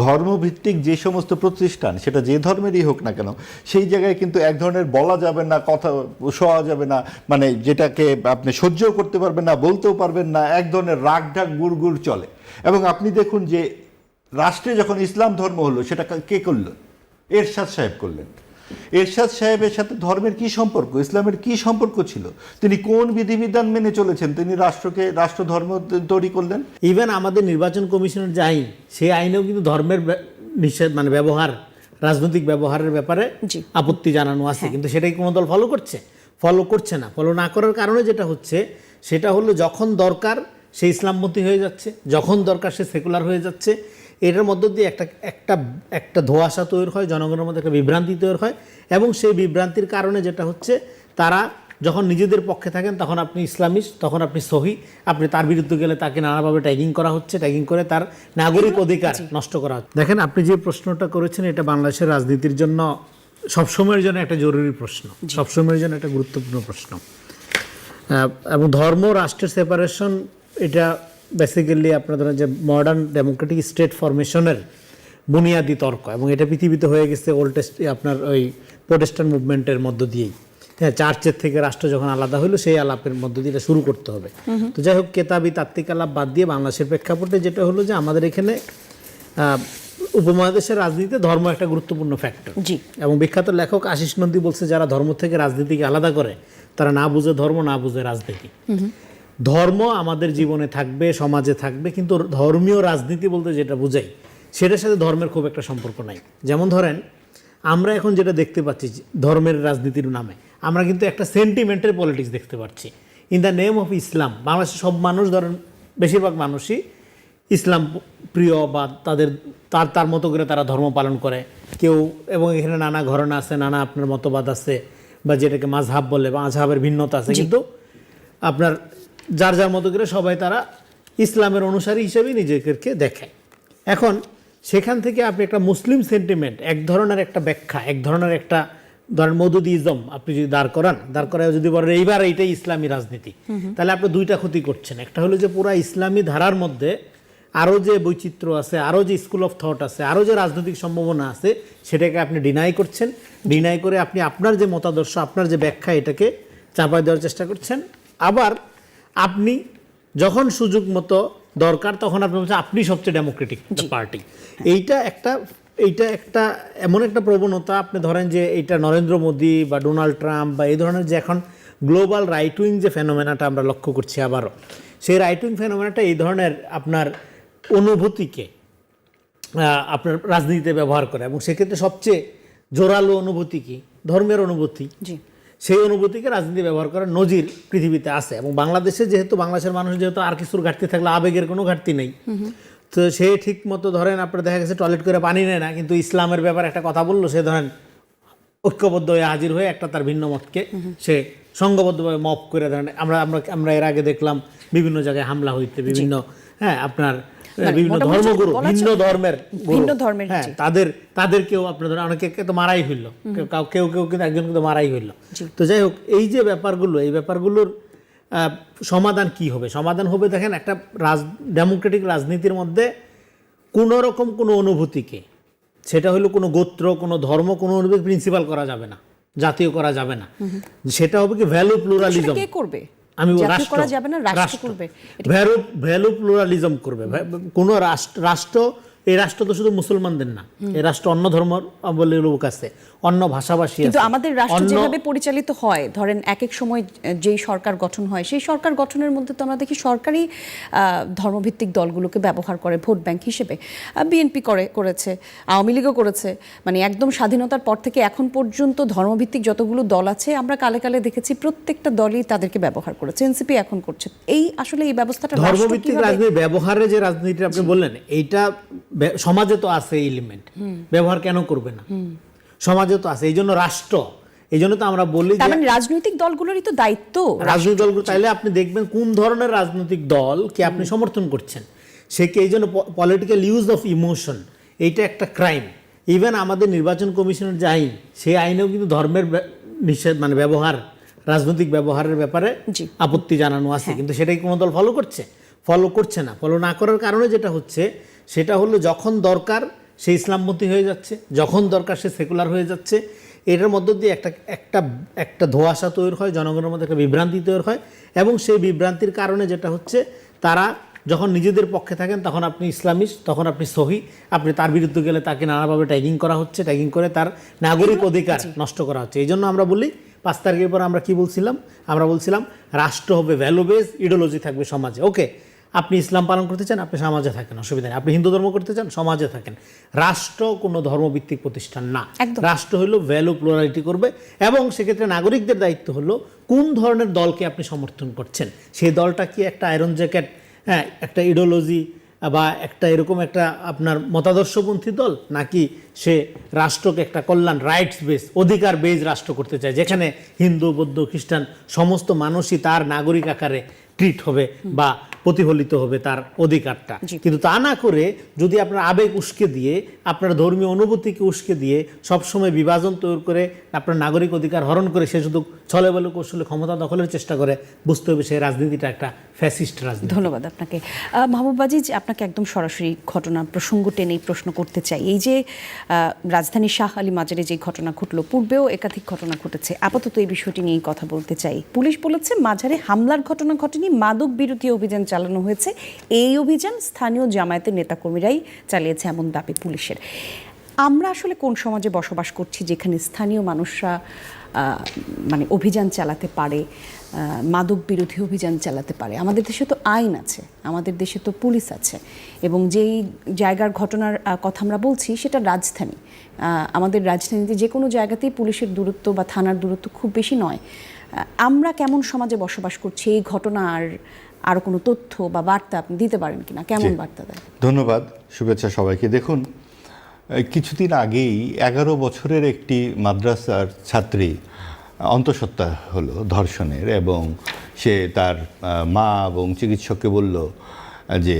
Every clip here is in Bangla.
ধর্মভিত্তিক যে সমস্ত প্রতিষ্ঠান, সেটা যে ধর্মেরই হোক না কেন, সেই জায়গায় কিন্তু এক ধরনের বলা যাবে না, কথা শোয়া যাবে না, মানে যেটাকে আপনি সহ্যও করতে পারবেন না, বলতেও পারবেন না, এক ধরনের রাগ ঢাক গুড় চলে। এবং আপনি দেখুন যে রাষ্ট্রে যখন ইসলাম ধর্ম হলো, সেটা কে করলেন? এরশাদ সাহেব করলেন। এরশাদ সাহেবের সাথে ধর্মের কি সম্পর্ক, ইসলামের কি সম্পর্ক ছিল? তিনি কোন বিধিবিধান মেনে চলেছেন? তিনি রাষ্ট্র ধর্ম তৈরি করলেন। ইভেন আমাদের নির্বাচন কমিশনের যে আইন, সেই আইনেও কিন্তু ধর্মের নিষেধ, মানে ব্যবহার, রাজনৈতিক ব্যবহারের ব্যাপারে আপত্তি জানানো আছে, কিন্তু সেটাই কোনো দল ফলো করছে না। ফলো না করার কারণে যেটা হচ্ছে, সেটা হলো যখন দরকার সে ইসলামপন্থী হয়ে যাচ্ছে, যখন দরকার সে সেকুলার হয়ে যাচ্ছে। এটার মধ্য দিয়ে একটা ধোঁয়াশা তৈরি হয়, জনগণের মধ্যে একটা বিভ্রান্তি তৈরি হয়, এবং সেই বিভ্রান্তির কারণে যেটা হচ্ছে, তারা যখন নিজেদের পক্ষে থাকেন তখন আপনি ইসলামিস্ট, তখন আপনি সহি, আপনি তার বিরুদ্ধে গেলে তাকে নানাভাবে ট্যাগিং করা হচ্ছে, ট্যাগিং করে তার নাগরিক অধিকার নষ্ট করা হচ্ছে। দেখেন, আপনি যে প্রশ্নটা করেছেন, এটা বাংলাদেশের রাজনীতির জন্য সবসময়ের জন্য একটা জরুরি প্রশ্ন, সবসময়ের জন্য একটা গুরুত্বপূর্ণ প্রশ্ন। এবং ধর্ম রাষ্ট্রের সেপারেশন, এটা বেসিক্যালি আপনাদের যে মডার্ন ডেমোক্রেটিক স্টেট ফরমেশনের বুনিয়াদী তর্ক, এবং এটা পৃথিবীতে হয়ে গেছে আপনার ওই প্রোটেস্ট্যান্ট মুভমেন্টের মধ্য দিয়েই। হ্যাঁ, চার্চের থেকে রাষ্ট্র যখন আলাদা হলো, সেই আলাপের মধ্য দিয়ে এটা শুরু করতে হবে। তো যাই হোক, কেতাবি তাত্ত্বিক আলাপ বাদ দিয়ে বাংলাদেশের প্রেক্ষাপটে যেটা হলো যে, আমাদের এখানে উপমহাদেশের রাজনীতিতে ধর্ম একটা গুরুত্বপূর্ণ ফ্যাক্টর। এবং বিখ্যাত লেখক আশিস নন্দী বলছে, যারা ধর্ম থেকে রাজনীতিকে আলাদা করে, তারা না বুঝে ধর্ম, না বুঝে রাজনীতি। ধর্ম আমাদের জীবনে থাকবে, সমাজে থাকবে, কিন্তু ধর্মীয় রাজনীতি বলতে যেটা বোঝাই, সেটার সাথে ধর্মের খুব একটা সম্পর্ক নাই। যেমন ধরেন, আমরা এখন যেটা দেখতে পাচ্ছি ধর্মের রাজনীতির নামে, আমরা কিন্তু একটা সেন্টিমেন্টের পলিটিক্স দেখতে পাচ্ছি ইন দ্য নেম অফ ইসলাম। বাংলাদেশের সব মানুষ, ধরেন বেশিরভাগ মানুষই ইসলাম প্রিয়, বা তার মতো করে তারা ধর্ম পালন করে কেউ। এবং এখানে নানা ঘরানা আছে, নানা আপনার মতবাদ আছে, বা যেটাকে মাযহাব বলে, বা মাযহাবের ভিন্নতা আছে, কিন্তু আপনার যার মতো করে সবাই তারা ইসলামের অনুসারী হিসেবেই নিজেদেরকে দেখায়। এখন সেখান থেকে আপনি একটা মুসলিম সেন্টিমেন্ট, এক ধরনের একটা ব্যাখ্যা, এক ধরনের একটা ধরেন মওদুদিজম আপনি যদি দাঁড় করায় যদি বলেন এইবার এইটাই ইসলামী রাজনীতি, তাহলে আপনি দুইটা ক্ষতি করছেন। একটা হলো যে পুরা ইসলামী ধারার মধ্যে আরও যে বৈচিত্র্য আছে, আরও যে স্কুল অফ থট আছে, আরও যে রাজনৈতিক সম্ভাবনা আছে, সেটাকে আপনি ডিনাই করছেন। ডিনাই করে আপনি আপনার যে মতাদর্শ, আপনার যে ব্যাখ্যা, এটাকে চাপাই দেওয়ার চেষ্টা করছেন। আবার আপনি যখন সুযোগ মতো দরকার, তখন আপনি বলছেন আপনি সবচেয়ে ডেমোক্রেটিক পার্টি। এইটা একটা এমন একটা প্রবণতা, আপনি ধরেন যে এইটা নরেন্দ্র মোদী বা ডোনাল্ড ট্রাম্প বা এই ধরনের যে এখন গ্লোবাল রাইট উইং যে ফেনোমেনাটা আমরা লক্ষ্য করছি আবারও, সেই রাইট উইং ফেনোমেনাটা এই ধরনের আপনার অনুভূতিকে আপনার রাজনীতিতে ব্যবহার করে। এবং সেক্ষেত্রে সবচেয়ে জোরালো অনুভূতি কি? ধর্মের অনুভূতি। সেই অনুভূতিকে রাজনীতি ব্যবহার করার নজির পৃথিবীতে আছে। এবং বাংলাদেশে যেহেতু, বাংলাদেশের মানুষ যেহেতু আর কিছুর ঘাটতি থাকলে আবেগের কোনো ঘাটতি নেই, তো সে ঠিক মতো ধরেন আপনার দেখা গেছে টয়লেট করে পানি নেয় না, কিন্তু ইসলামের ব্যাপারে একটা কথা বললো, সে ধরেন ঐক্যবদ্ধ হয়ে হাজির হয়ে একটা তার ভিন্ন মতকে সে সংঘবদ্ধভাবে মপ করে ধরেন। আমরা এর আগে দেখলাম বিভিন্ন জায়গায় হামলা হইতে, বিভিন্ন আপনার বিভিন্ন ধর্মগুরু, ভিন্ন ধর্মের, হ্যাঁ, তাদেরকেও আপনার ধরেন অনেকে তো মারাই হইল, কেউ কিন্তু একজন কিন্তু মারাই হইল। তো যাই হোক, এই যে ব্যাপারগুলো, এই ব্যাপারগুলোর সমাধান কি হবে? সমাধান হবে, দেখেন, একটা ডেমোক্রেটিক রাজনীতির মধ্যে কোনো রকম কোনো অনুভূতিকে, সেটা হলো কোনো গোত্র, কোনো ধর্ম, কোনো অনুভূতি প্রিন্সিপাল করা যাবে না, জাতীয় করা যাবে না। সেটা হবে কি ভ্যালু প্লুরালিজম। আমি ভ্যালু প্লুরালিজম করবে কোনো রাষ্ট্র। এই রাষ্ট্র তো শুধু মুসলমানদের না, এই রাষ্ট্র অন্য ধর্মাবলম্বী লোক আছে, অন্য ভাষাভাষী আছে। কিন্তু আমাদের রাষ্ট্র যেভাবে পরিচালিত হয়, ধরেন এক এক সময় যেই সরকার গঠন হয়, সেই সরকার গঠনের মধ্যে তো আমরা দেখি সরকারি ধর্মভিত্তিক দলগুলোকে ব্যবহার করে ভোট ব্যাংক হিসেবে। বিএনপি করেছে, আওয়ামী লীগও করেছে। মানে একদম স্বাধীনতার পর থেকে এখন পর্যন্ত ধর্মভিত্তিক যতগুলো দল আছে, আমরা কালে কালে দেখেছি প্রত্যেকটা দলই তাদেরকে ব্যবহার করেছে। এনসিপি এখন করছে। এই আসলে এই ব্যবস্থাটা ধর্মভিত্তিক রাজনীতি ব্যবহারে, যে রাজনীতি আপনি বললেন, এইটা সমাজে তো আছে এলিমেন্ট, ব্যবহার কেন করবে না? সমাজে তো আছে, এই জন্য রাষ্ট্র, এই জন্য তো আমরা বলি যে রাজনৈতিক দলগুলোরই তো দায়িত্ব। রাজনৈতিক দলগুলো চাইলে আপনি দেখবেন কোন ধরনের রাজনৈতিক দলকে আপনি সমর্থন করছেন, সে কি। এই জন্য পলিটিক্যাল ইউজ অফ ইমোশন, এইটা একটা ক্রাইম। ইভেন আমাদের নির্বাচন কমিশনের যে আইন, সেই আইনেও কিন্তু ধর্মের নিষেধ, মানে ব্যবহার, রাজনৈতিক ব্যবহারের ব্যাপারে আপত্তি জানানো আছে, কিন্তু সেটাই কোনো দল ফলো করছে না। ফলো না করার কারণে যেটা হচ্ছে, সেটা হলো যখন দরকার সে ইসলামপন্থী হয়ে যাচ্ছে, যখন দরকার সে সেকুলার হয়ে যাচ্ছে। এটার মধ্য দিয়ে একটা ধোঁয়াশা তৈরি হয়, জনগণের মধ্যে একটা বিভ্রান্তি তৈরি হয়, এবং সেই বিভ্রান্তির কারণে যেটা হচ্ছে, তারা যখন নিজেদের পক্ষে থাকেন তখন আপনি ইসলামিস্ট, তখন আপনি সহি, আপনি তার বিরুদ্ধে গেলে তাকে নানাভাবে ট্যাগিং করা হচ্ছে, ট্যাগিং করে তার নাগরিক অধিকার নষ্ট করা হচ্ছে। এই জন্য আমরা বলি 5 তারিখের পর আমরা কি বলছিলাম, আমরা বলছিলাম রাষ্ট্র হবে ভ্যালু বেস, ইডিওলজি থাকবে সমাজে। ওকে, আপনি ইসলাম পালন করতে চান, আপনি সমাজে থাকেন, অসুবিধা নেই। আপনি হিন্দু ধর্ম করতে চান, সমাজে থাকেন। রাষ্ট্র কোনো ধর্মভিত্তিক প্রতিষ্ঠান না। রাষ্ট্র হলো ভ্যালু প্লুরালিটি করবে, এবং সেক্ষেত্রে নাগরিকদের দায়িত্ব হলো কোন ধরনের দলকে আপনি সমর্থন করছেন। সেই দলটা কি একটা আয়রন জ্যাকেট, হ্যাঁ, একটা ইডিওলজি বা একটা এরকম একটা আপনার মতাদর্শপন্থী দল, নাকি সে রাষ্ট্রকে একটা কল্যাণ রাইটস বেস, অধিকার বেস রাষ্ট্র করতে চায়, যেখানে হিন্দু, বৌদ্ধ, খ্রিস্টান সমস্ত মানুষই তার নাগরিক আকারে ট্রিট হবে বা প্রতিফলিত হবে তার অধিকারটা। কিন্তু তা না করে যদি আপনার আবেগ উস্কে দিয়ে, আপনার ধর্মীয় অনুভূতিকে উস্কে দিয়ে সবসময় বিভাজন তৈরি করে আপনার নাগরিক অধিকার হরণ করে সে শুধু ছলে বলে কৌশলে ক্ষমতা দখলের চেষ্টা করে, বুঝতে হবে সেই রাজনীতিটা একটা ফ্যাসিস্ট রাজনীতি। ধন্যবাদ আপনাকে। মাহবুব বাজিজ, আপনাকে একদম সরাসরি ঘটনা প্রসঙ্গ টেনেই প্রশ্ন করতে চাই। এই যে রাজধানীর শাহ আলী মাজারে যে ঘটনা ঘটলো, পূর্বেও একাধিক ঘটনা ঘটেছে, আপাতত এই বিষয়টি নিয়েই কথা বলতে চাই। পুলিশ বলেছে মাজারে হামলার ঘটনা ঘটেনি, মাদক বিরোধী অভিযান চালানো হয়েছে। এই অভিযান স্থানীয় জামায়াতের নেতাকর্মীরাই চালিয়েছে এমন দাবি পুলিশের। আমরা আসলে কোন সমাজে বসবাস করছি যেখানে স্থানীয় মানুষরা মানে অভিযান চালাতে পারে, মাদক বিরোধী অভিযান চালাতে পারে? আমাদের দেশে তো আইন আছে, আমাদের দেশে তো পুলিশ আছে, এবং যেই জায়গার ঘটনার কথা আমরা বলছি সেটা রাজধানী। আমাদের রাজধানীতে যে কোনো জায়গাতেই পুলিশের দূরত্ব বা থানার দূরত্ব খুব বেশি নয়। আমরা কেমন সমাজে বসবাস করছি? এই ঘটনা আরও কোনো তথ্য বা বার্তা আপনি দিতে পারেন কিনা? কেমন বার্তা দেয়? ধন্যবাদ, শুভেচ্ছা সবাইকে। দেখুন, কিছুদিন আগেই 11 বছরের একটি মাদ্রাসার ছাত্রী অন্তঃসত্ত্বা হলো ধর্ষণের, এবং সে তার মা এবং চিকিৎসককে বলল যে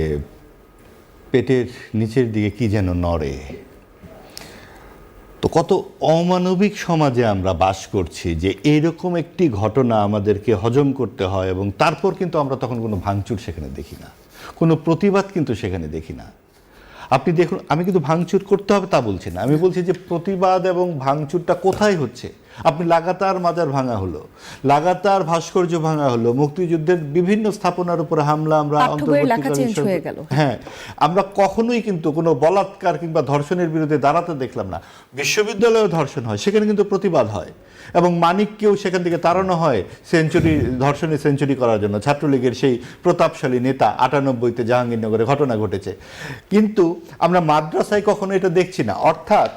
পেটের নিচের দিকে কি যেন নড়ে। তো কত অমানবিক সমাজে আমরা বাস করছি যে এইরকম একটি ঘটনা আমাদেরকে হজম করতে হয়, এবং তারপর কিন্তু আমরা তখন কোনো ভাঙচুর সেখানে দেখি না, কোনো প্রতিবাদ কিন্তু সেখানে দেখি না। আপনি দেখুন, আমি কিন্তু ভাঙচুর করতে হবে তা বলছি না, আমি বলছি যে প্রতিবাদ এবং ভাঙচুরটা কোথায় হচ্ছে। আপনি লাগাতার মাজার ভাঙা হলো, লাগাতার ভাস্কর্য ভাঙা হলো, মুক্তিযুদ্ধের বিভিন্ন স্থাপনার উপরে হামলা, আমরা হ্যাঁ, আমরা কখনোই কিন্তু কোনো বলাৎকার কিংবা ধর্ষণের বিরুদ্ধে দাঁড়াতে দেখলাম না। বিশ্ববিদ্যালয়ে ধর্ষণ হয়, সেখানে কিন্তু প্রতিবাদ হয়, এবং মানিককেও সেখান থেকে তাড়ানো হয় ধর্ষণে সেঞ্চুরি করার জন্য। ছাত্রলীগের সেই প্রতাপশালী নেতা 98-তে জাহাঙ্গীরনগরে ঘটনা ঘটেছে, কিন্তু আমরা মাদ্রাসায় কখনো এটা দেখছি না। অর্থাৎ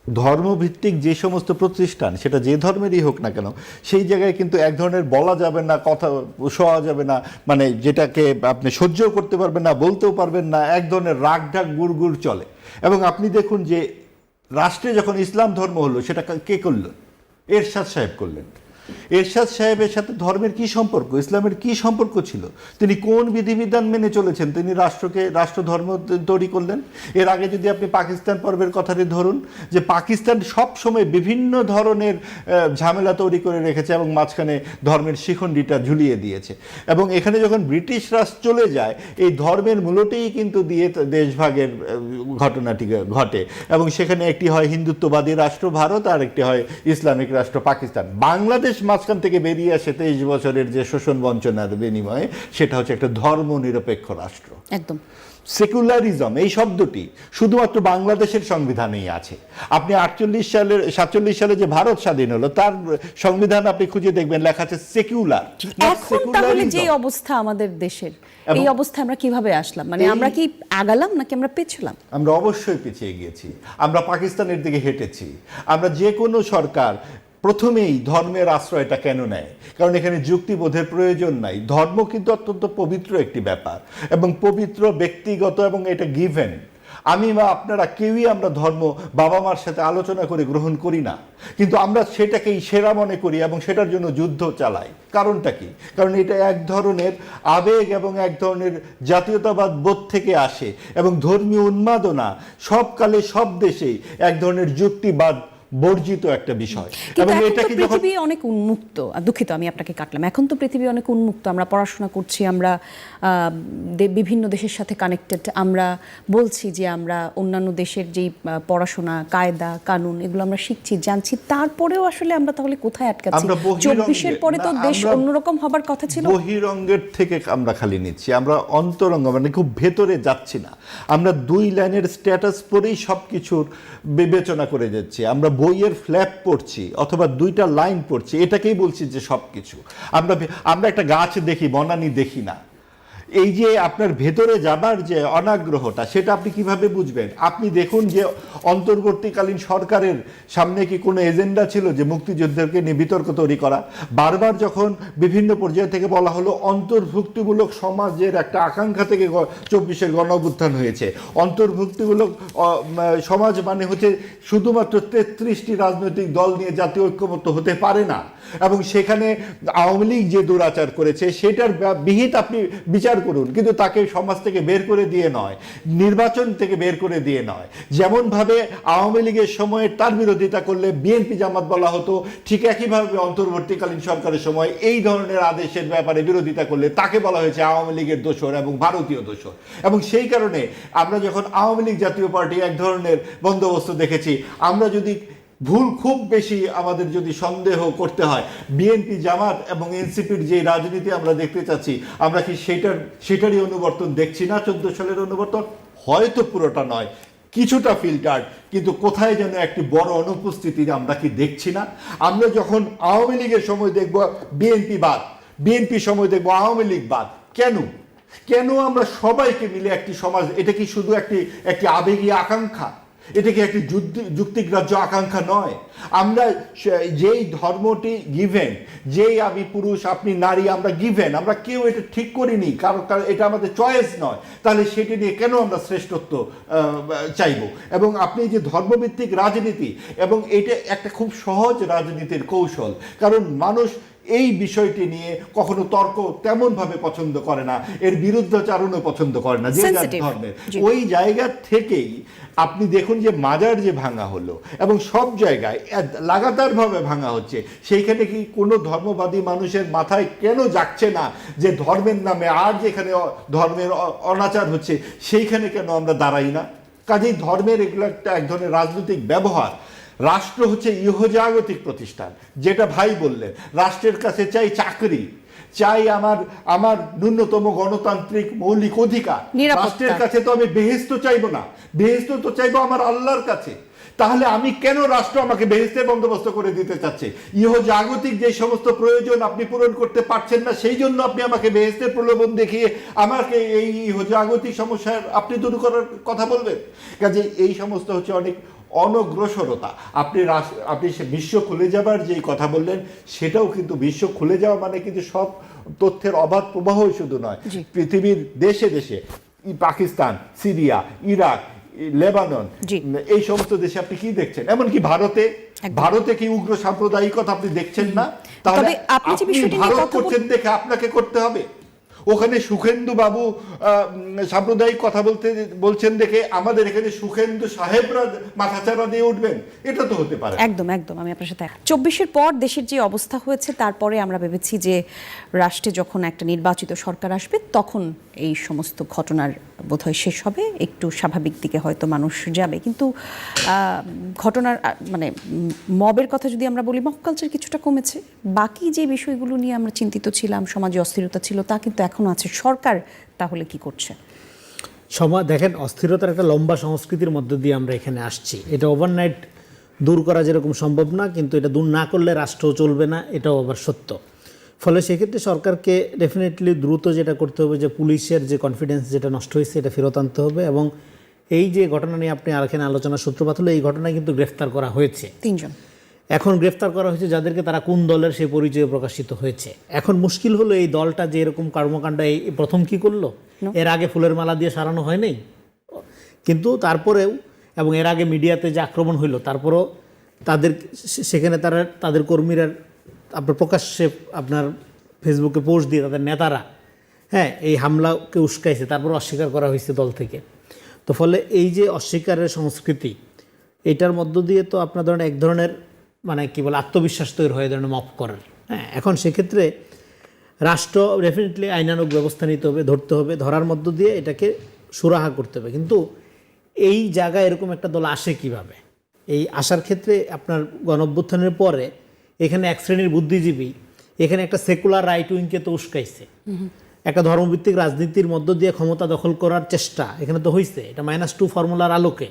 ধর্মভিত্তিক যে সমস্ত প্রতিষ্ঠান, সেটা যে ধর্মেরই হোক না কেন, সেই জায়গায় কিন্তু এক ধরনের বলা যাবে না, কথা শোয়া যাবে না, মানে যেটাকে আপনি সহ্যও করতে পারবেন না, বলতেও পারবেন না, এক ধরনের রাগ ঢাক গুড় চলে। এবং আপনি দেখুন যে রাষ্ট্রে যখন ইসলাম ধর্ম হলো, সেটা কে করল? এরশাদ সাহেব করলেন। এরশাদ সাহেবের সাথে ধর্মের কি সম্পর্ক, ইসলামের কি সম্পর্ক ছিল? তিনি কোন বিধিবিধান মেনে চলেছেন? তিনি রাষ্ট্র ধর্ম তৈরি করলেন। এর আগে যদি আপনি পাকিস্তান পর্বের কথাটি ধরুন, যে পাকিস্তান সব সময় বিভিন্ন ধরনের ঝামেলা তৈরি করে রেখেছে এবং মাঝখানে ধর্মের শিখণ্ডীটা ঝুলিয়ে দিয়েছে। এবং এখানে যখন ব্রিটিশ রাষ্ট্র চলে যায়, এই ধর্মের মূলতেই কিন্তু দিয়ে দেশভাগের ঘটনাটি ঘটে, এবং সেখানে একটি হয় হিন্দুত্ববাদী রাষ্ট্র ভারত, আর একটি হয় ইসলামিক রাষ্ট্র পাকিস্তান। বাংলাদেশ মাঝখান থেকে বেরিয়ে আসে 23 বছরের যে শোষণ বঞ্চনার বিনিময়ে, সেটা হচ্ছে একটা ধর্ম নিরপেক্ষ রাষ্ট্র। একদম সেকুলারিজম এই শব্দটি শুধুমাত্র বাংলাদেশের সংবিধানেই আছে। আপনি 47 সালে যে ভারত স্বাধীন হলো, তার সংবিধান আপনি খুঁজে দেখবেন লেখা আছে সেকুলার। এখন তাহলে যে অবস্থা আমাদের দেশের, এই অবস্থা আমরা কিভাবে আসলাম? মানে আমরা কি আগালাম নাকি আমরা পিছলাম? আমরা অবশ্যই পিছিয়ে গিয়েছি। আমরা পাকিস্তানের দিকে হেঁটেছি। আমরা যে কোনো সরকার প্রথমেই ধর্মের আশ্রয়টা কেন নেয়? কারণ এখানে যুক্তিবোধের প্রয়োজন নাই। ধর্ম কিন্তু অত্যন্ত পবিত্র একটি ব্যাপার, এবং পবিত্র, ব্যক্তিগত, এবং এটা গিভেন। আমি বা আপনারা কেউই আমরা ধর্ম বাবা মার সাথে আলোচনা করে গ্রহণ করি না, কিন্তু আমরা সেটাকেই সেরা মনে করি এবং সেটার জন্য যুদ্ধ চালাই। কারণটা কি? কারণ এটা এক ধরনের আবেগ এবং এক ধরনের জাতীয়তাবাদ বোধ থেকে আসে, এবং ধর্মীয় উন্মাদনা সব কালে সব দেশেই এক ধরনের যুক্তিবাদ বর্জিত একটা বিষয়। কিন্তু এখন তো এটাকে যখন পৃথিবী অনেক উন্মুক্ত, দুঃখিত আমি আপনাকে কাটলাম, এখন তো পৃথিবী অনেক উন্মুক্ত, আমরা পড়াশোনা করছি, আমরা বিভিন্ন দেশের সাথে কানেক্টেড, আমরা বলছি যে আমরা অন্যান্য দেশের যেই পড়াশোনা, কায়দা কানুন এগুলো আমরা শিখছি, জানছি, তারপরেও আসলে আমরা তাহলে কোথায় আটকাচ্ছি? আমরা বহিরঙ্গে 24-এর পরে তো না, দেশ আমরা অন্যরকম হবার কথা ছিল। বহিরঙ্গের থেকে আমরা খালি নিচ্ছি, আমরা অন্তরঙ্গ মানে খুব ভেতরে যাচ্ছি না। আমরা 2 লাইনের স্ট্যাটাস পড়েই সব কিছুর বিবেচনা করে যাচ্ছি। আমরা বইয়ের ফ্ল্যাপ পড়ছি অথবা 2টা লাইন পড়ছি, এটাকেই বলছি যে সব কিছু। আমরা একটা গাছ দেখি, বনানী দেখি না। এই যে আপনার ভেতরে যাবার যে অনাগ্রহটা, সেটা আপনি কিভাবে বুঝবেন? আপনি দেখুন যে অন্তর্বর্তীকালীন সরকারের সামনে কি কোনো এজেন্ডা ছিল যে মুক্তিযুদ্ধকে নিয়ে বিতর্ক তৈরি করা? বারবার যখন বিভিন্ন পর্যায় থেকে বলা হলো অন্তর্ভুক্তিমূলক সমাজের একটা আকাঙ্ক্ষা থেকে 24-এর গণ অভ্যুত্থান হয়েছে, অন্তর্ভুক্তিমূলক সমাজ মানে হচ্ছে শুধুমাত্র 33টি রাজনৈতিক দল নিয়ে জাতীয় ঐক্যমত্য হতে পারে না, এবং সেখানে আওয়ামী লীগ যে দুরাচার করেছে সেটার বিহিত আপনি বিচার করুন, কিন্তু তাকে সমাজ থেকে বের করে দিয়ে নয়, নির্বাচন থেকে বের করে দিয়ে নয়। যেমনভাবে আওয়ামী লীগের সময়ে তার বিরোধিতা করলে বিএনপি জামাত বলা হতো, ঠিক একইভাবে অন্তর্বর্তীকালীন সরকারের সময় এই ধরনের আদেশের ব্যাপারে বিরোধিতা করলে তাকে বলা হয়েছে আওয়ামী লীগের দোসর এবং ভারতীয় দোসর। এবং সেই কারণে আমরা যখন আওয়ামী লীগ জাতীয় পার্টি এক ধরনের বন্দোবস্ত দেখেছি, আমরা যদি ভুল খুব বেশি আমাদের যদি সন্দেহ করতে হয়, বিএনপি জামাত এবং এনসিপির যে রাজনীতি আমরা দেখতে চাচ্ছি, আমরা কি সেটারই অনুবর্তন দেখছি না? 14 সালের অনুবর্তন হয়তো পুরোটা নয়, কিছুটা ফিল্টার্ড, কিন্তু কোথায় যেন একটি বড় অনুপস্থিতি আমরা কি দেখছি না? আমরা যখন আওয়ামী লীগের সময় দেখব বিএনপি বাদ, বিএনপি সময় দেখব আওয়ামী লীগ বাদ। কেন আমরা সবাইকে মিলে একটি সমাজ, এটা কি শুধু একটি আবেগী আকাঙ্ক্ষা? এটা কি একটি যুক্তিগ্রাহ্য আকাঙ্ক্ষা নয়? আমরা যেই ধর্মটি গিভেন, যেই আমি পুরুষ আপনি নারী, আমরা গিভেন, আমরা কেউ এটা ঠিক করিনি, কারণ এটা আমাদের চয়েস নয়, তাহলে সেটি নিয়ে কেন আমরা শ্রেষ্ঠত্ব চাইব? এবং আপনি যে ধর্মভিত্তিক রাজনীতি, এবং এটা একটা খুব সহজ রাজনীতির কৌশল, কারণ মানুষ এই বিষয়টি নিয়ে কখনো তর্ক তেমন ভাবে পছন্দ করে না, এর বিরুদ্ধাচারণও পছন্দ করে না যে যার ধর্মের। ওই জায়গা থেকেই আপনি দেখুন যে মাজার যে ভাঙা হলো এবং সব জায়গায় লাগাতারভাবে ভাঙা হচ্ছে, সেইখানে কি কোনো ধর্মবাদী মানুষের মাথায় কেন যাচ্ছে না যে ধর্মের নামে আর যেখানে ধর্মের অনাচার হচ্ছে সেইখানে কেন আমরা দাঁড়াই না? কাজেই ধর্মের এগুলো একটা এক ধরনের রাজনৈতিক ব্যবহার। রাষ্ট্র হচ্ছে ইহজাগতিক প্রতিষ্ঠান, যেটা ভাই বললেন, রাষ্ট্রের কাছে চাই চাকরি, চাই আমার ন্যূনতম গণতান্ত্রিক মৌলিক অধিকার। রাষ্ট্রের কাছে তো আমি বেহেশত চাইবো না, বেহেশত তো চাইবো আমার আল্লাহর কাছে। তাহলে আমি কেন রাষ্ট্র আমাকে বেহেশতের বন্দোবস্ত করে দিতে চাচ্ছে? ইহজাগতিক যে সমস্ত প্রয়োজন আপনি পূরণ করতে পারছেন না, সেই জন্য আপনি আমাকে বেহেশতের প্রলোভন দেখিয়ে আমাকে এই ইহজাগতিক সমস্যার আপনি দূর করার কথা বলবেন? কাজে এই সমস্ত হচ্ছে অনেক অনগ্রসরতা। আপনি বিশ্ব খুলে যাবার যেই কথা বললেন, সেটাও কিন্তু বিশ্ব খুলে যাওয়া মানে কিন্তু সব তথ্যের অবাধ প্রবাহই শুধু নয়, পৃথিবীর দেশে দেশে, পাকিস্তান, সিরিয়া, ইরাক, লেবানন, এই সমস্ত দেশে আপনি কি দেখছেন? এমনকি ভারতে কি উগ্র সাম্প্রদায়িকতা আপনি দেখছেন না? তাহলে আপনি ভারত করছেন দেখে আপনাকে করতে হবে? ওখানে সুখেন্দু বাবু সাম্প্রদায়িক কথা বলছেন দেখে আমাদের এখানে সুখেন্দু সাহেবরা মাথাচাড়া দিয়ে উঠবেন? এটা তো হতে পারে। একদম আমি আপনার সাথে 24-এর পর দেশের যে অবস্থা হয়েছে, তারপরে আমরা ভেবেছি যে রাষ্ট্রে যখন একটা নির্বাচিত সরকার আসবে তখন এই সমস্ত ঘটনার বোধহয় শেষ হবে, একটু স্বাভাবিক দিকে হয়তো মানুষ যাবে। কিন্তু ঘটনার মানে মবের কথা যদি আমরা বলি, মব কালচার কিছুটা কমেছে, বাকি যে বিষয়গুলো নিয়ে আমরা চিন্তিত ছিলাম, সমাজে অস্থিরতা ছিল, তা কিন্তু এখনো আছে। সরকার তাহলে কি করছে? দেখেন, অস্থিরতার একটা লম্বা সংস্কৃতির মধ্য দিয়ে আমরা এখানে আসছি। এটা ওভারনাইট দূর করা যেরকম সম্ভব না, কিন্তু এটা দূর না করলে রাষ্ট্র চলবে না, এটাও আবার সত্য। ফলে সেক্ষেত্রে সরকারকে ডেফিনেটলি দ্রুত যেটা করতে হবে, যে পুলিশের যে কনফিডেন্স যেটা নষ্ট হয়েছে এটা ফেরত আনতে হবে। এবং এই যে ঘটনা নিয়ে আপনি আরেকখানে আলোচনার সূত্রপাত হলো, এই ঘটনায় কিন্তু গ্রেফতার করা হয়েছে 3 জন। এখন গ্রেফতার করা হয়েছে যাদেরকে তারা কোন দলের সেই পরিচয় প্রকাশিত হয়েছে। এখন মুশকিল হলো এই দলটা যে এরকম কর্মকাণ্ড এই প্রথম কি করলো? এর আগে ফুলের মালা দিয়ে সারানো হয় নাই, কিন্তু তারপরেও, এবং এর আগে মিডিয়াতে যে আক্রমণ হইলো, তারপরও সেখানে তাদের কর্মীরা আপনার প্রকাশ্যে আপনার ফেসবুকে পোস্ট দিয়ে তাদের নেতারা এই হামলাকে উস্কাইছে, তারপর অস্বীকার করা হয়েছে দল থেকে। তো ফলে এই যে অস্বীকারের সংস্কৃতি, এটার মধ্য দিয়ে তো আপনার ধরেন এক ধরনের মানে কি বলে আত্মবিশ্বাস তৈরি হয়, এই ধরনের মাফ করার। হ্যাঁ, এখন সেক্ষেত্রে রাষ্ট্র ডেফিনেটলি আইনানুগ ব্যবস্থা নিতে হবে, ধরতে হবে, ধরার মধ্য দিয়ে এটাকে সুরাহা করতে হবে। কিন্তু এই জায়গায় এরকম একটা দল আসে কিভাবে? এই আসার ক্ষেত্রে আপনার গণঅভ্যুত্থানের পরে এখানে এক শ্রেণীর বুদ্ধিজীবী এখানে একটা সেকুলার রাইট উইংকে তো উস্কাইছে, একটা ধর্মভিত্তিক রাজনীতির মধ্য দিয়ে ক্ষমতা দখল করার চেষ্টা এখানে তো হয়েছে। এটা -2 ফর্মুলার আলোকে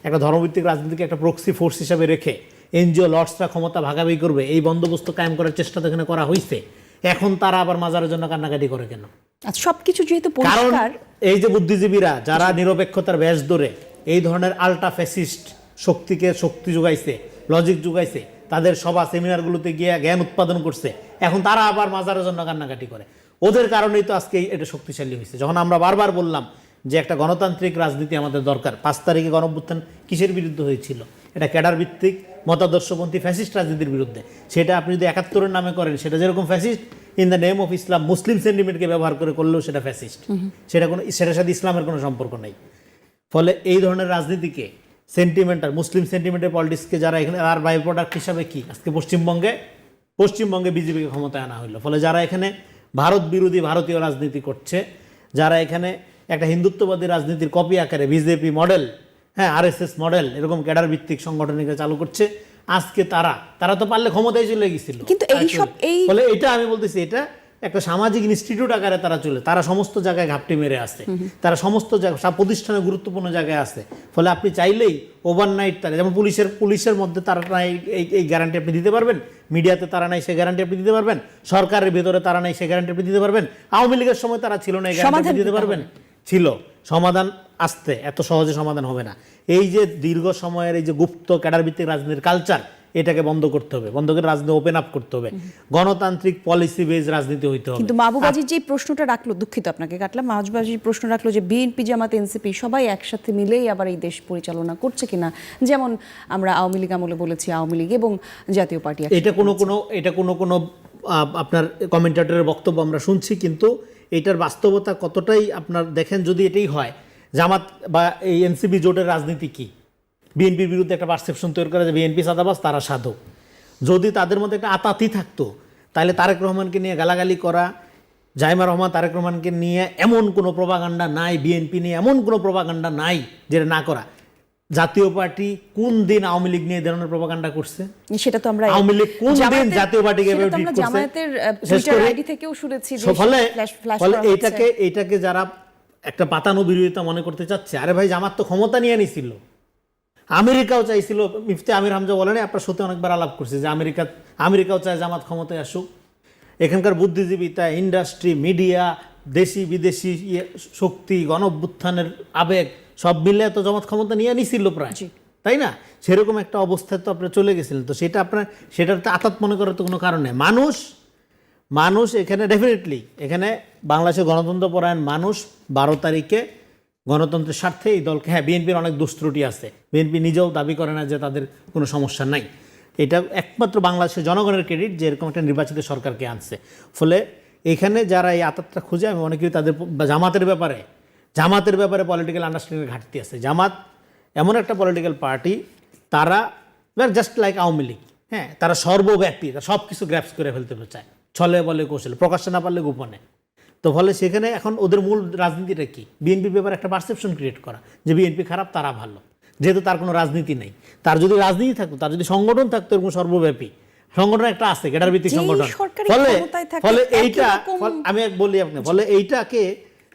একটা ধর্মভিত্তিক রাজনীতিকে একটা প্রক্সি ফোর্স হিসাবে রেখে এনজিও লর্ডসরা ক্ষমতা ভাগাভাগি করবে এই বন্দোবস্ত কায়েম করার চেষ্টা তো এখানে করা হয়েছে। এখন তারা আবার মাজারের জন্য কান্নাকাটি করে কেন? আচ্ছা, সবকিছু যেহেতু কারণ পরিষ্কার, এই যে বুদ্ধিজীবীরা যারা নিরপেক্ষতার ব্যাস ধরে এই ধরনের আল্ট্রা ফ্যাসিস্ট শক্তিকে শক্তি যোগাইছে, লজিক যোগাইছে, তাদের সভা সেমিনারগুলোতে গিয়ে জ্ঞান উৎপাদন করছে, এখন তারা আবার মাজারের জন্য কান্নাকাটি করে। ওদের কারণেই তো আজকে এটা শক্তিশালী হয়েছে। যখন আমরা বারবার বললাম যে একটা গণতান্ত্রিক রাজনীতি আমাদের দরকার, 5 তারিখে গণঅভ্যুত্থান কিসের বিরুদ্ধে হয়েছিল? এটা ক্যাডার ভিত্তিক মতাদর্শপন্থী ফ্যাসিস্ট রাজনীতির বিরুদ্ধে। সেটা আপনি যদি 71-এর নামে করেন সেটা যেরকম fascist, in the name of Islam Muslim সেন্টিমেন্টকে ব্যবহার করে করলেও সেটা ফ্যাসিস্ট। সেটার সাথে ইসলামের কোনো সম্পর্ক নেই। ফলে এই ধরনের রাজনীতিকে সেন্টিমেন্টাল মুসলিম সেন্টিমেন্টাল পলিটিক্সকে যারা এখানে আর বাই প্রোডাক্ট হিসাবে কি আজকে পশ্চিমবঙ্গে বিজেপিকে ক্ষমতায় আনা হলো। ফলে যারা এখানে ভারত বিরোধী ভারতীয় রাজনীতি করছে, যারা এখানে একটা হিন্দুত্ববাদী রাজনীতির কপি আকারে বিজেপি মডেল, হ্যাঁ আরএসএস মডেল এরকম ক্যাডার ভিত্তিক সংগঠনকে চালু করছে, আজকে তারা তো পারলে ক্ষমতায় চলে গেছিল। কিন্তু ফলে এটা আমি বলতেছি এটা একটা সামাজিক ইনস্টিটিউট আকারে তারা সমস্ত জায়গায় ঘাপটি মেরে আসছে, তারা সমস্ত জায়গায় প্রতিষ্ঠানে গুরুত্বপূর্ণ জায়গায় আছে। ফলে আপনি চাইলেই ওভারনাইট তারা যেমন পুলিশের মধ্যে তারা নাই এই গ্যারান্টি আপনি দিতে পারবেন, মিডিয়াতে তারা নাই সে গ্যারান্টি আপনি দিতে পারবেন, সরকারের ভেতরে তারা নাই সে গ্যারান্টি আপনি দিতে পারবেন, আওয়ামী লীগের সময় তারা ছিল না এই গ্যারান্টি আপনি দিতে পারবেন? ছিল। সমাধান আসতে এত সহজে সমাধান হবে না। এই যে দীর্ঘ সময়ের এই যে গুপ্ত ক্যাডার ভিত্তিক রাজনীতির কালচার, এটাকে বন্ধ করতে হবে, বন্ধ করে রাজনীতি ওপেন আপ করতে হবে, গণতান্ত্রিক পলিসি বেজ রাজনীতি হইতে হবে। কিন্তু মাহবুবাজির যে প্রশ্নটা রাখলো, দুঃখিত আপনাকে কাটলাম, মাহবুবাজির প্রশ্ন রাখলো যে বিএনপি জামাত এনসিপি সবাই একসাথে মিলেই আবার এই দেশ পরিচালনা করছে কিনা, যেমন আমরা আওয়ামী লীগ আমলে বলেছি আওয়ামী লীগ এবং জাতীয় পার্টি। এটা কোনো আপনার কমেন্টেটরের বক্তব্য আমরা শুনছি, কিন্তু এটার বাস্তবতা কতটাই আপনার দেখেন যদি এটাই হয় জামাত বা এই এনসিপি জোটের রাজনীতি কি, বিএনপির বিরুদ্ধে একটা পারসেপশন তৈরি করা যে বিএনপি সাদাবাজ তারা সাধক, যদি তাদের মধ্যে একটা আতাতি থাকতো তাহলে তারেক রহমানকে নিয়ে গালাগালি করা, জাইমা রহমান তারেক রহমানকে নিয়ে এমন কোনো প্রপাগান্ডা নাই, বিএনপি নিয়ে এমন কোনো প্রপাগান্ডা নাই যেটা না করা। জাতীয় পার্টি কোন দিন আওয়ামী লীগ নিয়ে ধরনের প্রপাগান্ডা করছে? সেটা তো আমরা আওয়ামী লীগ কোন দিন জাতীয় পার্টিকে জামায়াতের টুইটার আইডি থেকেও শুনেছি যে ফলে এইটাকে যারা একটা পাতানো বিরোধিতা মনে করতে চাচ্ছে, আরে ভাই জামাত তো ক্ষমতা নিয়ে নিছিল, আমেরিকাও চাইছিল। মিফতি আমির হামজা বলেন আপনার সাথে অনেকবার আলাপ করছে যে আমেরিকাও চায় জামাত ক্ষমতায় আসুক। এখানকার বুদ্ধিজীবিতা, ইন্ডাস্ট্রি, মিডিয়া, দেশি বিদেশি শক্তি, গণঅভ্যুত্থানের আবেগ সব মিলে তো জামাত ক্ষমতা নিয়ে নিছিল প্রায়, তাই না? সেরকম একটা অবস্থায় তো আপনারা চলে গেছিলেন। তো সেটার তো আতাত মনে করার তো কোনো কারণ নেই। মানুষ এখানে ডেফিনেটলি এখানে বাংলাদেশের গণতন্ত্র পরায়ণ মানুষ 12 তারিখে গণতন্ত্রের স্বার্থে এই দলকে, হ্যাঁ বিএনপির অনেক দুষ্ত্রুটি আছে, বিএনপি নিজেও দাবি করে না যে তাদের কোনো সমস্যা নাই, এটা একমাত্র বাংলাদেশের জনগণের ক্রেডিট যে এরকম একটা নির্বাচিত সরকারকে আনছে। ফলে এখানে যারা এই আতাতটা খুঁজে, আমি অনেকেই তাদের জামাতের ব্যাপারে পলিটিক্যাল আন্ডারস্ট্যান্ডিংয়ের ঘাটতি আছে। জামাত এমন একটা পলিটিক্যাল পার্টি, তারা জাস্ট লাইক আওয়ামী লীগ, হ্যাঁ তারা সর্বব্যাপী, তারা সব কিছু গ্র্যাপস করে ফেলতে চায়, ছলে বলে কৌশলে, প্রকাশ্যে না পারলে গোপনে। তো ফলে সেখানে এখন ওদের মূল রাজনীতিটা কি? বিএনপির ব্যাপারে একটা পারসেপশন ক্রিয়েট করা যে বিএনপি খারাপ, তারা ভালো, যেহেতু তার কোনো রাজনীতি নেই। তার যদি রাজনীতি থাকতো, তার যদি সংগঠন থাকতো এরকম সর্বব্যাপী সংগঠন একটা আছে, ক্যাডার ভিত্তিক সংগঠন, ফলে এইটা আমি বলি আপনাকে, ফলে এইটাকে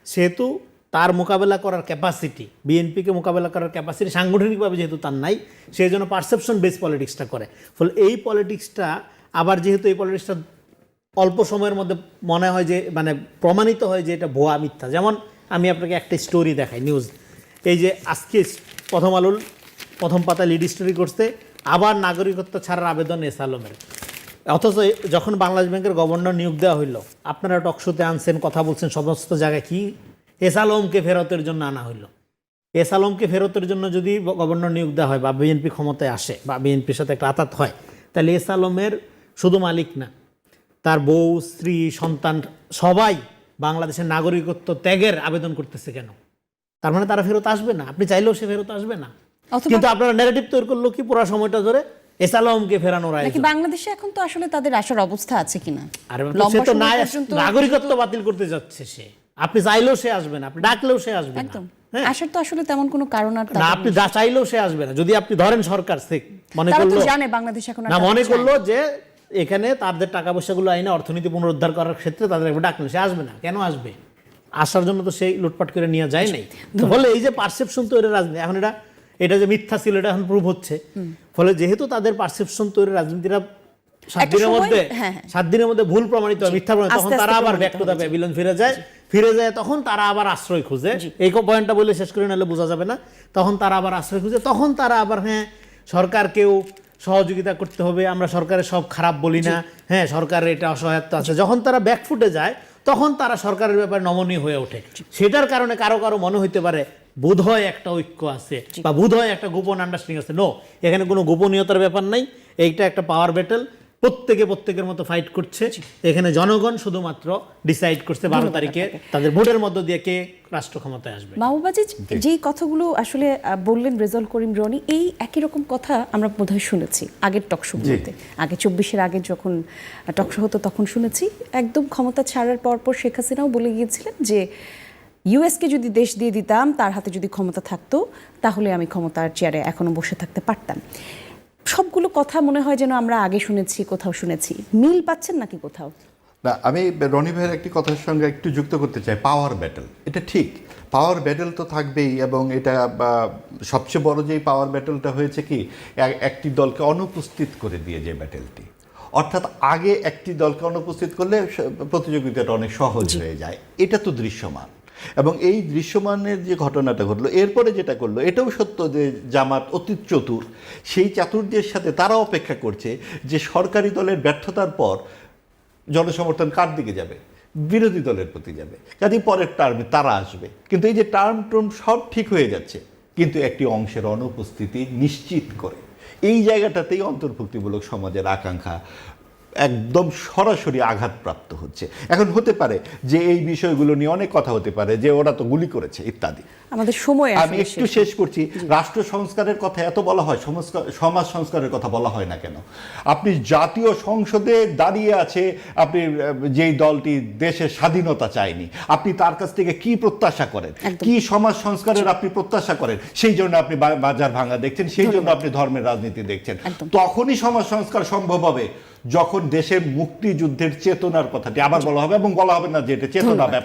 সেহেতু তার মোকাবেলা করার ক্যাপাসিটি, বিএনপিকে মোকাবেলা করার ক্যাপাসিটি সাংগঠনিকভাবে যেহেতু তার নাই, সেই জন্য পারসেপশন বেস পলিটিক্সটা করে। ফলে এই পলিটিক্সটা আবার যেহেতু এই পলিটিক্সটা অল্প সময়ের মধ্যে মনে হয় যে মানে প্রমাণিত হয় যে এটা ভুয়া মিথ্যা। যেমন আমি আপনাকে একটা স্টোরি দেখাই, নিউজ, এই যে আজকে প্রথম আলোর প্রথম পাতায় লিড স্টোরি করছে আবার নাগরিকত্ব ছাড়ার আবেদন এস আলমের, অথচ যখন বাংলাদেশ ব্যাংকের গভর্নর নিয়োগ দেওয়া হইলো, আপনারা টকশোতে আনছেন, কথা বলছেন সমস্ত জায়গায়, কি এস আলমকে ফেরতের জন্য আনা হইলো। এস আলমকে ফেরতের জন্য যদি গভর্নর নিয়োগ দেওয়া হয় বা বিএনপি ক্ষমতায় আসে বা বিএনপির সাথে একটা আতাত হয়, তাহলে এস আলমের শুধু মালিক না, তার বউ, স্ত্রী, সন্তান সবাই বাংলাদেশের নাগরিকত্ব ত্যাগের আবেদন করতেছে কেন? তার মানে তারা ফেরত আসবে না, আপনি চাইলেও সে ফেরত আসবে না। অথবা- কিন্তু আপনারা ন্যারেটিভ তৈরি করলো কি পুরো সময়টা ধরে এসালামকে ফেরানোর নাকি আয়োজন। বাংলাদেশে এখন তো আসলে তাদের আসার অবস্থা আছে কিনা আরে বাবা, লম্বা সে তো সময় না পর্যন্ত নাগরিকত্ব বাতিল করতে যাচ্ছে সে। আপনি চাইলেও সে আসবে না, আপনি ডাকলেও সে আসবে না। একদম হ্যাঁ। আসার তো আসলে তেমন কোনো কারণ আর না, তাদের আপনি নেই। যা চাইলেও সে আসবে না। যদি আপনি ধরেন সরকার থেকে মনে তারা তো করলো জানে বাংলাদেশ এখন আর না, তাদের মনে চায় করলো যে এখানে তাদের টাকা পয়সাগুলো আইনে অর্থনীতি পুনরুদ্ধার করার ক্ষেত্রে তাদের একবার ডাকলো, সে আসবে না। কেন আসবে? আসার জন্য তো সেই লুটপাট করে নিয়ে যায় নাই। ফলে এই যে পারসেপশন তৈরির রাজনীতি, এখন এটা যে মিথ্যা ছিল এটা এখন প্রুভ হচ্ছে। ফলে যেহেতু তাদের পারসেপশন তৈরির রাজনীতিরা 7 একটা দিনের সময়- মধ্যে হ্যাঁ, হ্যাঁ। 7 দিনের মধ্যে ভুল প্রমাণিত হয়, মিথ্যা প্রমাণিত, আস্তে তখন আস্তে তারা আবার প্রমাণিত ব্যাক টু দ্য হবে, জি। প্যাভিলিয়ন ফিরে যায়, তখন তারা আবার আশ্রয় খুঁজে। এই পয়েন্টটা বলে শেষ করে নিলে বোঝা যাবে না। তখন তারা আবার আশ্রয় খুঁজে, তখন তারা আবার হ্যাঁ সরকারকেও সহযোগিতা করতে হবে, আমরা সরকারের সব খারাপ বলি না, হ্যাঁ সরকারের এটা অসহায়ত্ব আছে। যখন তারা ব্যাকফুটে যায় তখন তারা সরকারের ব্যাপারে নমনীয় হয়ে ওঠে। সেটার কারণে কারো কারো মনে হইতে পারে বোধহয় একটা ঐক্য আছে বা বোধহয় একটা গোপন আন্ডারস্ট্যান্ডিং আছে। নো, এখানে কোনো গোপনীয়তার ব্যাপার নাই। এইটা একটা পাওয়ার ব্যাটেল, প্রত্যেকের মতো ফাইট করছে। এখানে জনগণ শুধুমাত্র ডিসাইড করছে 12 তারিখে তাদের ভোটের মধ্য দিয়ে কে রাষ্ট্র ক্ষমতায় আসবে। মাহবুবাজিজ যেই কথাগুলো আসলে বললেন রেজাউল করিম রনি, এই একই রকম কথা আমরা বোধহয় শুনেছি আগের টকশোগুলোতে। আগে 24-এর আগে যখন টকশো হতো তখন শুনেছি একদম ক্ষমতা ছাড়ার পর শেখ হাসিনাও বলে গিয়েছিলেন যে ইউএসকে যদি দেশ দিয়ে দিতাম, তার হাতে যদি ক্ষমতা থাকতো, তাহলে আমি ক্ষমতার চেয়ারে এখনো বসে থাকতে পারতাম। সবগুলো কথা মনে হয় যেন আমরা আগে শুনেছি, কোথাও শুনেছি। মিল পাচ্ছেন নাকি কোথাও? না, আমি রনি ভাইয়ের একটি কথার সঙ্গে একটু যুক্ত করতে চাই। পাওয়ার ব্যাটেল, এটা ঠিক, পাওয়ার ব্যাটেল তো থাকবেই। এবং এটা সবচেয়ে বড় যেই পাওয়ার ব্যাটেলটা হয়েছে কি, একটি দলকে অনুপস্থিত করে দিয়ে যে ব্যাটেলটি, অর্থাৎ আগে একটি দলকে অনুপস্থিত করলে প্রতিযোগিতাটা অনেক সহজ হয়ে যায়। এটা তো দৃশ্যমান। এবং এই দৃশ্যমানের যে ঘটনাটা ঘটলো, এরপরে যেটা করলো, এটাও সত্য যে জামাত অতি চতুর। সেই চাতুর্যের সাথে তারা অপেক্ষা করছে যে সরকারি দলের ব্যর্থতার পর জনসমর্থন কার দিকে যাবে, বিরোধী দলের প্রতি যাবে, কাজেই পরের টার্মে তারা আসবে। কিন্তু এই যে টার্ম সব ঠিক হয়ে যাচ্ছে, কিন্তু একটি অংশের অনুপস্থিতি নিশ্চিত করে এই জায়গাটাতেই অন্তর্ভুক্তিমূলক সমাজের আকাঙ্ক্ষা একদম সরাসরি আঘাতপ্রাপ্ত হচ্ছে। এখন হতে পারে যে এই বিষয়গুলো নিয়ে অনেক কথা হতে পারে, যে ওরা তো গুলি করেছে ইত্যাদি। আমাদের সময় আমি একটু শেষ করছি। রাষ্ট্র সংস্কারের কথা এত বলা হয়, সমাজ সংস্কারের কথা বলা হয় না কেন? আপনি জাতীয় সংসদে দাঁড়িয়ে আছে আপনি যেই দলটি দেশের স্বাধীনতা চায়নি, আপনি তার কাছ থেকে কি প্রত্যাশা করেন, কি সমাজ সংস্কারের আপনি প্রত্যাশা করেন? সেই জন্য আপনি বাজার ভাঙা দেখছেন, সেই জন্য আপনি ধর্মের রাজনীতি দেখছেন। তখনই সমাজ সংস্কার সম্ভব হবে যখন দেশের মুক্তিযুদ্ধের চেতনার কথাটি আবার বলা হবে, এবং বলা হবে না যে এটা চেতনা ব্যবসা।